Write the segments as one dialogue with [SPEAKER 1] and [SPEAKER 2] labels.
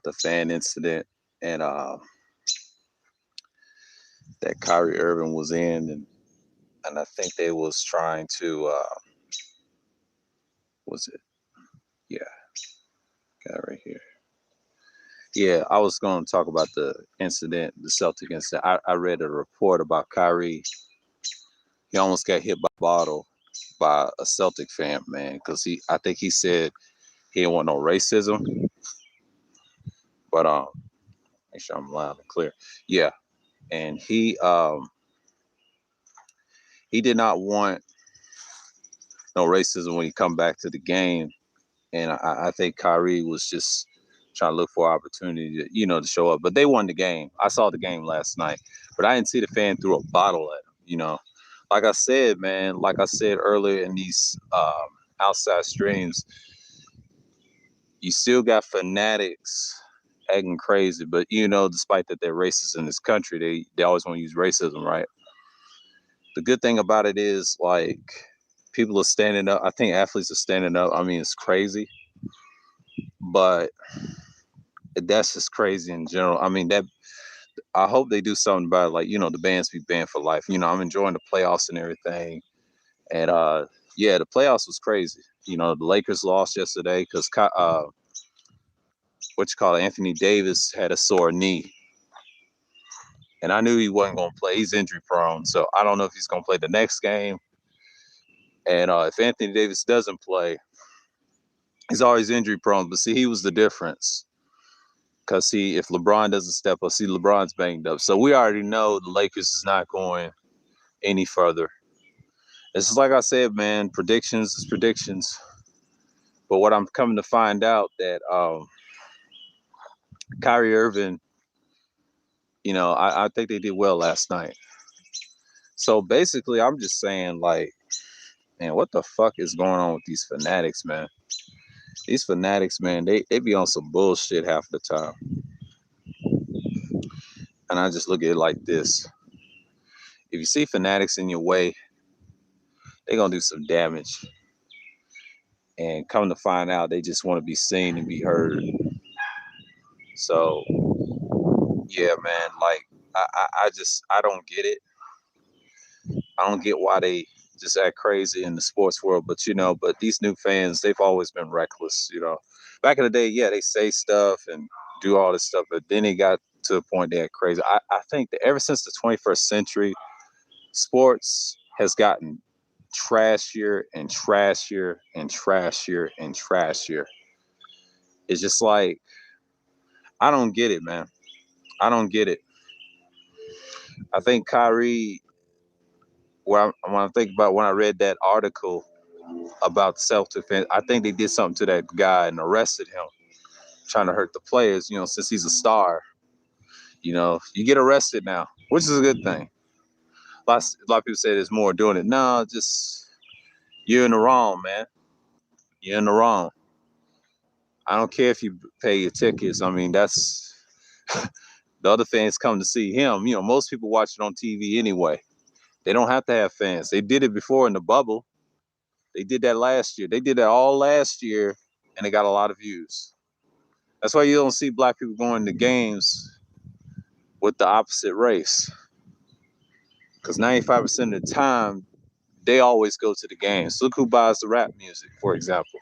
[SPEAKER 1] the fan incident and that Kyrie Irving was in, and I think they was trying to was it? Yeah, got it right here. Yeah, I was going to talk about the incident, the Celtic incident. I read a report about Kyrie. He almost got hit by a bottle by a Celtic fan, man, because I think he said he didn't want no racism, but make sure I'm loud and clear. Yeah, and he did not want no racism when he come back to the game, and I think Kyrie was just trying to look for an opportunity to, to show up. But they won the game. I saw the game last night, but I didn't see the fan throw a bottle at him. Like I said, man, like I said earlier in these outside streams, you still got fanatics acting crazy, but despite that they're racist in this country, they always want to use racism, right? The good thing about it is, like, people are standing up. I think athletes are standing up. I mean, it's crazy, but that's just crazy in general. I mean, that I hope they do something about it. Like, the bans be banned for life. I'm enjoying the playoffs and everything. And yeah, the playoffs was crazy. The Lakers lost yesterday because Anthony Davis had a sore knee. And I knew he wasn't going to play. He's injury prone. So I don't know if he's going to play the next game. And if Anthony Davis doesn't play, he's always injury prone. But see, he was the difference. Because if LeBron doesn't step up, LeBron's banged up. So we already know the Lakers is not going any further. It's just like I said, man, predictions is predictions. But what I'm coming to find out that Kyrie Irving, I think they did well last night. So basically, I'm just saying, like, man, what the fuck is going on with these fanatics, man? These fanatics, man, they be on some bullshit half the time. And I just look at it like this. If you see fanatics in your way, they're going to do some damage. And come to find out, they just want to be seen and be heard. So, yeah, man, like, I don't get it. I don't get why they just act crazy in the sports world, but these new fans, they've always been reckless, Back in the day, yeah, they say stuff and do all this stuff, but then they got to a point they act crazy. I think that ever since the 21st century, sports has gotten trashier and trashier and trashier and trashier. It's just like, I don't get it, man. I don't get it. I think Kyrie, when I think about when I read that article about the Celtic fans, I think they did something to that guy and arrested him, trying to hurt the players, since he's a star. You get arrested now, which is a good thing. A lot of people say there's more doing it. No, just you're in the wrong, man. You're in the wrong. I don't care if you pay your tickets. I mean, that's the other fans come to see him. Most people watch it on TV anyway. They don't have to have fans. They did it before in the bubble. They did that last year. They did that all last year, and they got a lot of views. That's why you don't see black people going to games with the opposite race. Because 95% of the time, they always go to the games. Look who buys the rap music, for example.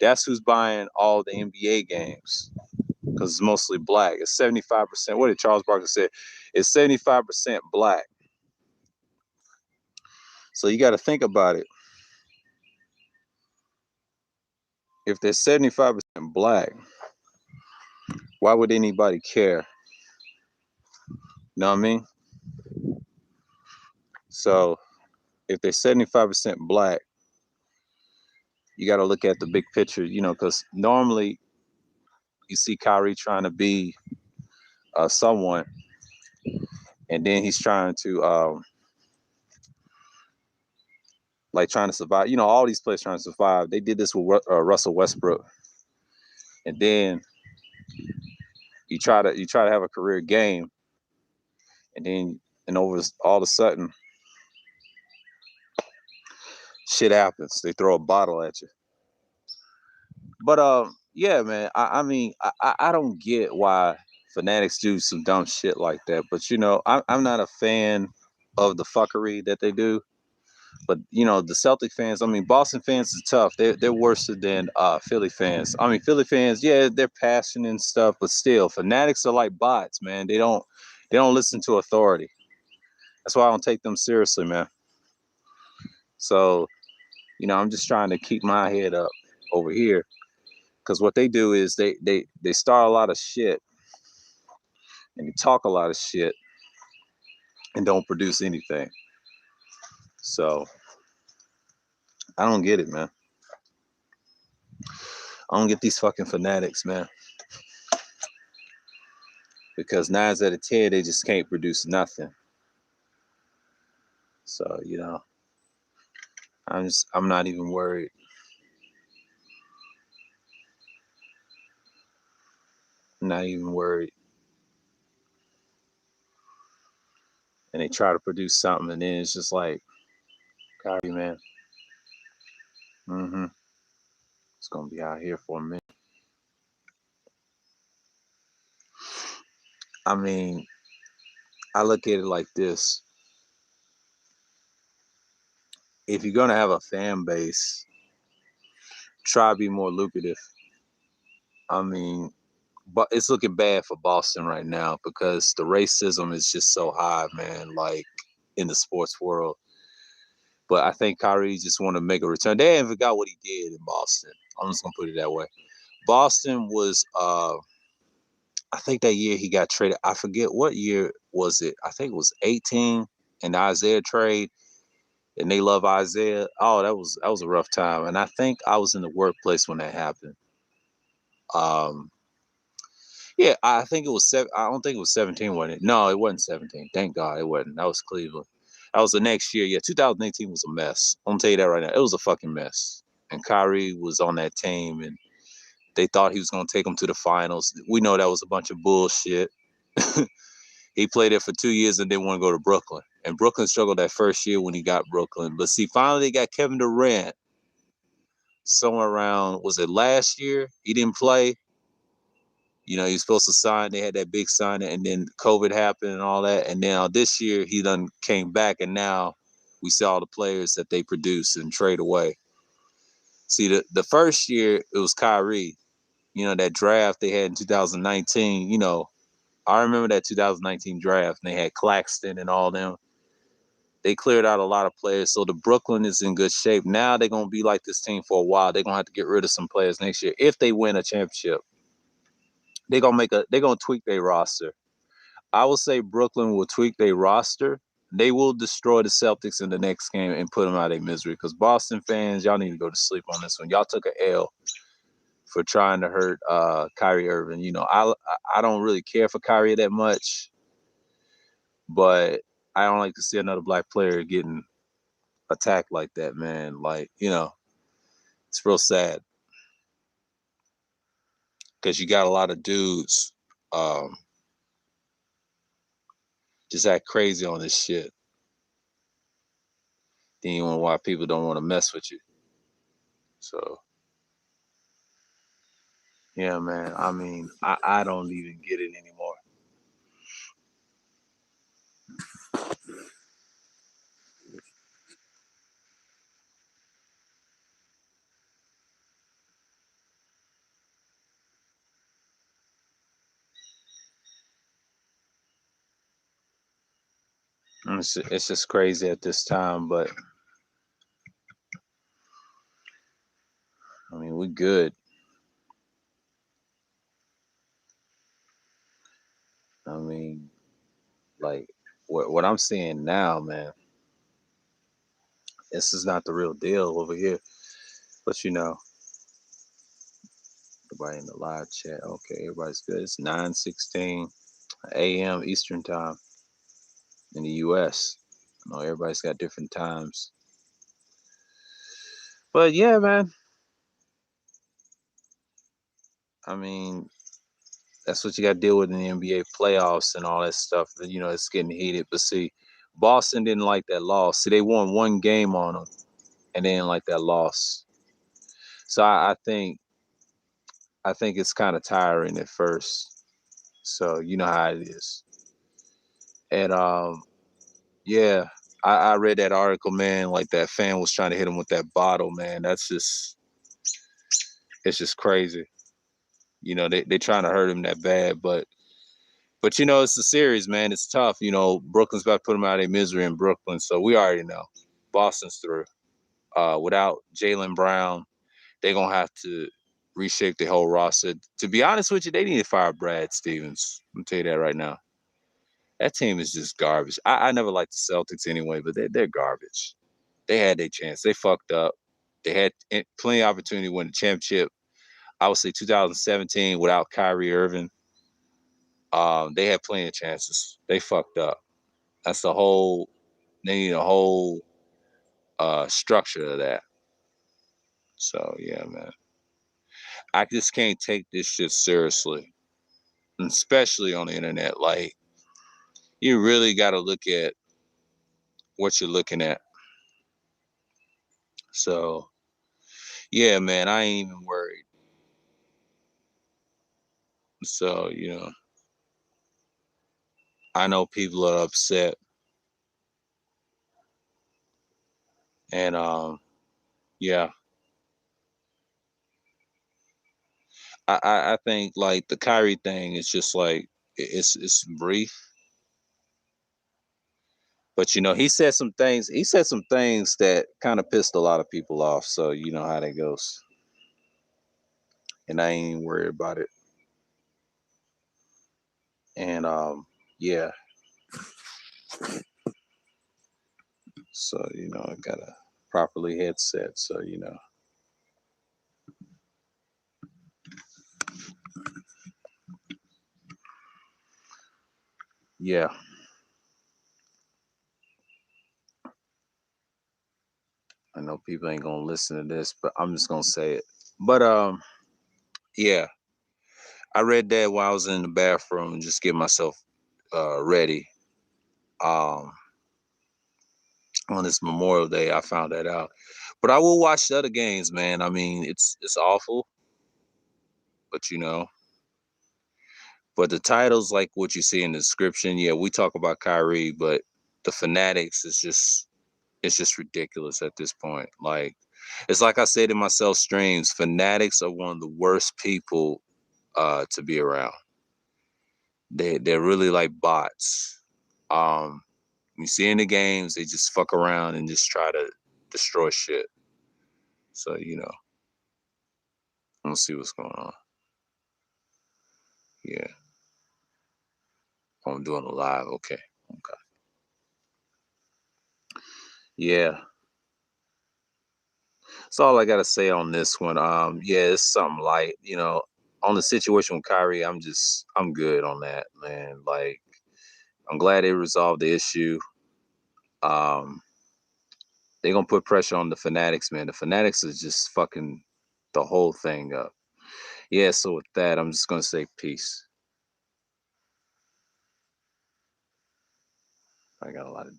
[SPEAKER 1] That's who's buying all the NBA games. Because it's mostly black. It's 75%. What did Charles Barkley say? It's 75% black. So you got to think about it. If they're 75% black, why would anybody care? You know what I mean? So if they're 75% black, you got to look at the big picture, because normally you see Kyrie trying to be someone, and then he's trying to trying to survive. All these players trying to survive. They did this with Russell Westbrook, and then you try to have a career game, and over all of a sudden, shit happens. They throw a bottle at you. But yeah, man. I mean, I don't get why Fanatics do some dumb shit like that. But I'm not a fan of the fuckery that they do. But the Celtic fans. I mean, Boston fans is tough. They're worse than Philly fans. I mean, Philly fans, yeah, they're passionate and stuff, but still, Fanatics are like bots, man. They don't listen to authority. That's why I don't take them seriously, man. So I'm just trying to keep my head up over here because what they do is they start a lot of shit and they talk a lot of shit and don't produce anything. So I don't get it, man. I don't get these fucking Fanatics, man. Because 9 out of 10, they just can't produce nothing. So I'm not even worried. I'm not even worried. And they try to produce something, and then it's just like, Kyrie, man. It's gonna be out here for a minute. I mean, I look at it like this: if you're gonna have a fan base, try to be more lucrative. I mean, but it's looking bad for Boston right now because the racism is just so high, man. Like in the sports world. But I think Kyrie just want to make a return. They haven't forgot what he did in Boston. I'm just gonna put it that way. Boston was, I think that year he got traded. I forget what year was it. I think it was 18 in the Isaiah trade, and they love Isaiah. Oh, that was a rough time. And I think I was in the workplace when that happened. Um, yeah, I think it was seven. I don't think it was 17, wasn't it? No, it wasn't 17. Thank God it wasn't. That was Cleveland. That was the next year. Yeah, 2018 was a mess. I'm gonna tell you that right now. It was a fucking mess. And Kyrie was on that team, and they thought he was gonna take them to the finals. We know that was a bunch of bullshit. He played there for 2 years and then want to go to Brooklyn. And Brooklyn struggled that first year when he got Brooklyn. But see, finally they got Kevin Durant somewhere around, was it last year? He didn't play. He was supposed to sign. They had that big signing, and then COVID happened and all that. And now this year he done came back, and now we see all the players that they produce and trade away. See, the first year it was Kyrie. That draft they had in 2019. I remember that 2019 draft, and they had Claxton and all them. They cleared out a lot of players, so the Brooklyn is in good shape. Now they're gonna be like this team for a while. They're gonna have to get rid of some players next year if they win a championship. They're gonna tweak their roster. I would say Brooklyn will tweak their roster. They will destroy the Celtics in the next game and put them out of their misery. Because Boston fans, y'all need to go to sleep on this one. Y'all took an L for trying to hurt Kyrie Irving. I don't really care for Kyrie that much, but I don't like to see another black player getting attacked like that, man. Like, it's real sad because you got a lot of dudes um, just act crazy on this shit. Then you wonder why people don't want to mess with you. So, yeah, man. I mean, I don't even get it anymore. It's just crazy at this time, but I mean, we good. I mean, like what I'm seeing now, man, this is not the real deal over here. But everybody in the live chat, okay, everybody's good. It's 9:16 a.m. Eastern time in the U.S. I know everybody's got different times, but yeah, man. I mean, that's what you got to deal with in the NBA playoffs and all that stuff. It's getting heated. But see, Boston didn't like that loss. See, they won one game on them, and they didn't like that loss. So I think I think it's kind of tiring at first. So you know how it is. And yeah, I read that article, man. Like that fan was trying to hit him with that bottle, man. It's just crazy. You know, they trying to hurt him that bad, but you know, it's a series, man. It's tough. You know, Brooklyn's about to put them out of their misery in Brooklyn, so we already know Boston's through. Without Jaylen Brown, they're gonna have to reshape the whole roster. To be honest with you, they need to fire Brad Stevens. I'm gonna tell you that right now. That team is just garbage. I never liked the Celtics anyway, but they're garbage. They had their chance. They fucked up. They had plenty of opportunity to win the championship. I would say 2017 without Kyrie Irving. They had plenty of chances. They fucked up. That's the whole. They need a whole structure of that. So yeah, man. I just can't take this shit seriously, especially on the internet. Like you really got to look at what you're looking at. So yeah, man, I ain't even worried. So I know people are upset, and yeah, I think like the Kyrie thing is just like it's brief, but he said some things. He said some things that kind of pissed a lot of people off. So you know how that goes, and I ain't even worried about it. And yeah, so I got a properly headset. So yeah, I know people ain't gonna listen to this, but I'm just gonna say it. But yeah, I read that while I was in the bathroom and just get myself ready. Um, on this Memorial Day, I found that out. But I will watch the other games, man. I mean, it's awful, but but the titles, like what you see in the description, yeah, we talk about Kyrie, but the Fanatics is just it's just ridiculous at this point. Like it's like I said in my self streams, Fanatics are one of the worst people to be around. They're really like bots. Um, you see in the games, they just fuck around and just try to destroy shit. So let's see what's going on. Yeah, I'm doing a live. Okay, okay. Yeah, that's all I gotta say on this one. Yeah, it's something light. On the situation with Kyrie, I'm good on that, man. Like, I'm glad they resolved the issue. Um, they're gonna put pressure on the Fanatics, man. The Fanatics is just fucking the whole thing up. Yeah, so with that, I'm just gonna say peace. I got a lot of